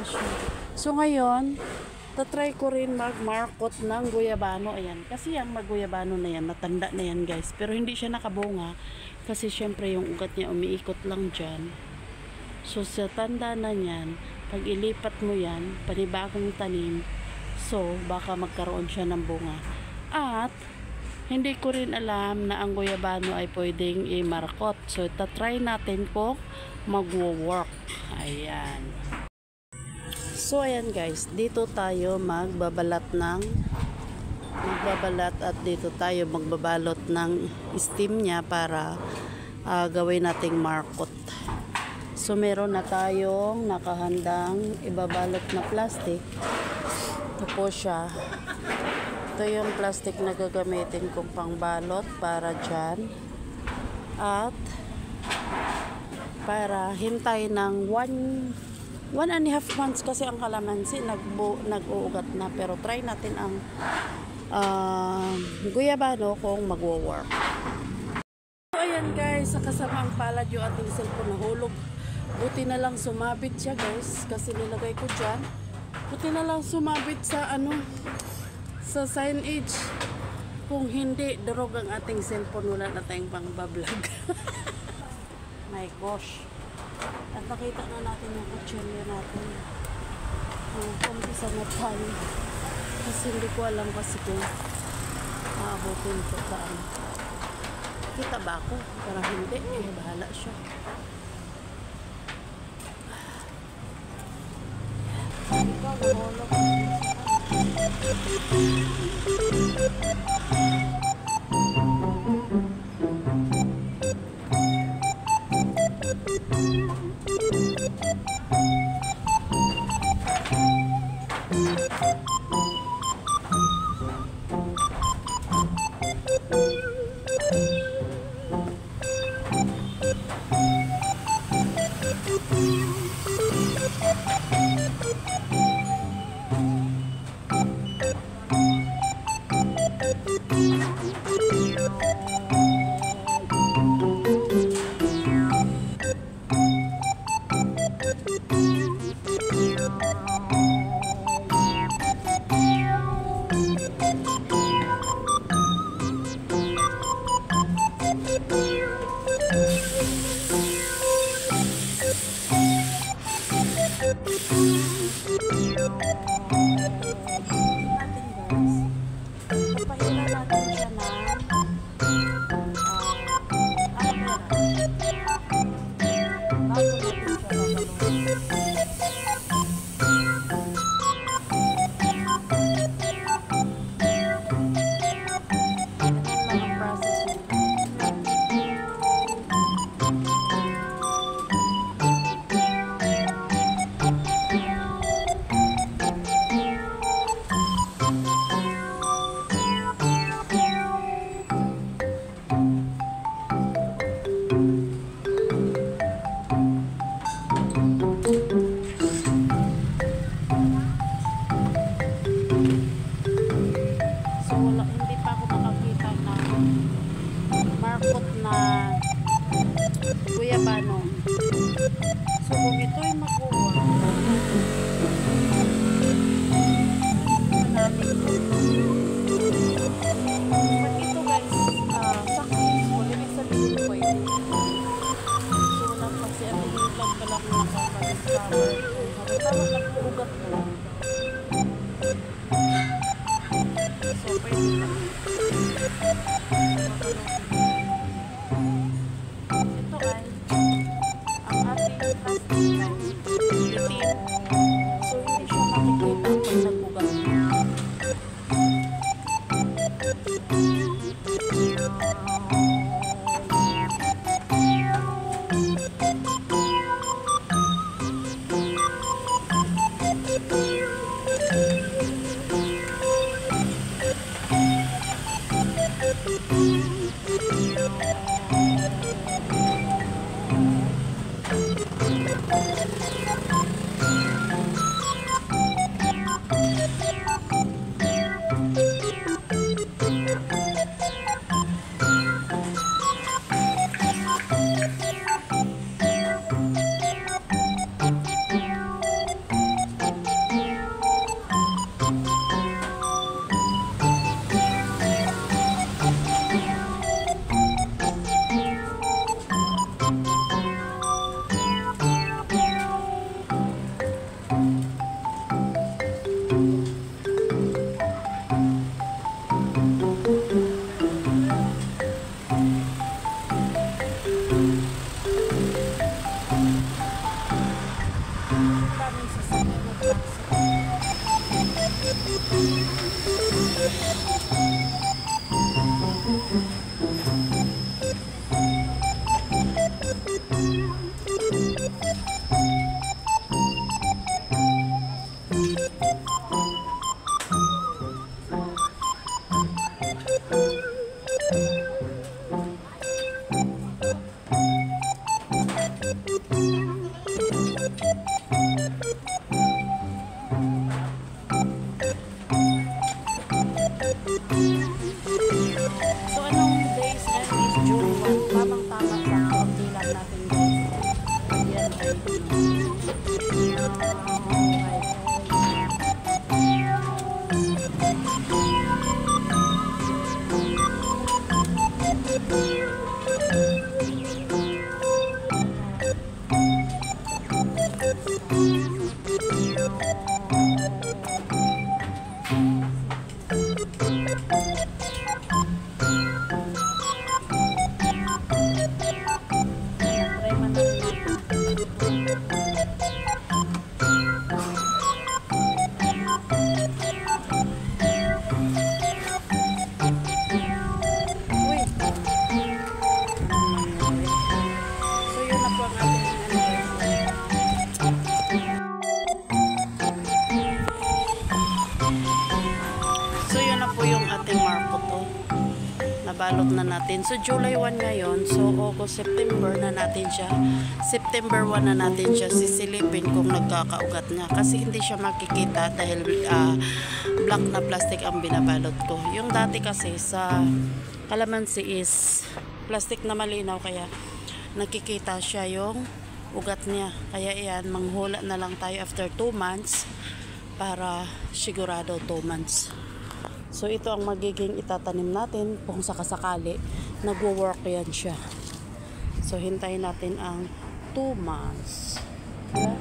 siya. So ngayon, tatry ko rin mag-markot ng guyabano. Ayan. Kasi yung mag-guyabano na yan, natanda na yan guys. Pero hindi siya nakabunga. Kasi syempre yung ugat niya umiikot lang dyan. So sa tanda na yan, pag ilipat mo yan, panibagong tanim, so baka magkaroon siya ng bunga. At hindi ko rin alam na ang guyabano ay pwedeng i-markot. So tatry natin kung magwo-work. Ayan. So ayan guys, dito tayo magbabalat at dito tayo magbabalot ng steam niya para gawin nating markot. So meron na tayong nakahandang ibabalot na plastic. Ito po siya. Ito yung plastic na gagamitin kong pangbalot para dyan. At para hintay ng 1.5 months kasi ang kalamansi nag-uugat na, pero try natin ang guyabano kung magwo-work. So ayan guys, sa kasamang palad yung ating cellphone nahulog. Buti na lang sumabit siya guys, kasi nilagay ko dyan. Buti na lang sumabit sa sa signage. Kung hindi, durog ang ating cellphone, wala na tayong pang-vlog. My gosh. At nakita na natin yung kutsilyo natin. Umpisa na tayo. Kasi hindi ko alam kasi kung maabutin ko saan. Kita ba ako? Para hindi. Bahala siya. Ikaw, nahulog. Guyabano. So kung ito'y makuha, pag ito guys, successful, ibig sabihin pwede. So lang kasi ang vlog pa lang nakapag-discover. Tawag lang ugat mo. So pwede lang. Ito ay ang ating plastic na itim. So hindi siya makikita pag nagbugang. Daming sasakyan na pasok. So anong days and is June 1? Tamang-tama lang ang bilang natin guys. Yan ay nabalot na natin. So, July 1 ngayon. So, August, September na natin siya. September 1 na natin siya sisilipin kung nagkakaugat niya. Kasi hindi siya makikita dahil black na plastic ang binabalot ko. Yung dati kasi sa kalamansi is plastic na malinaw kaya nakikita siya yung ugat niya. Kaya yan, manghula na lang tayo after 2 months para sigurado 2 months. So, ito ang magiging itatanim natin kung sakasakali nagwo-work yan siya. So, hintayin natin ang 2 months. Yeah.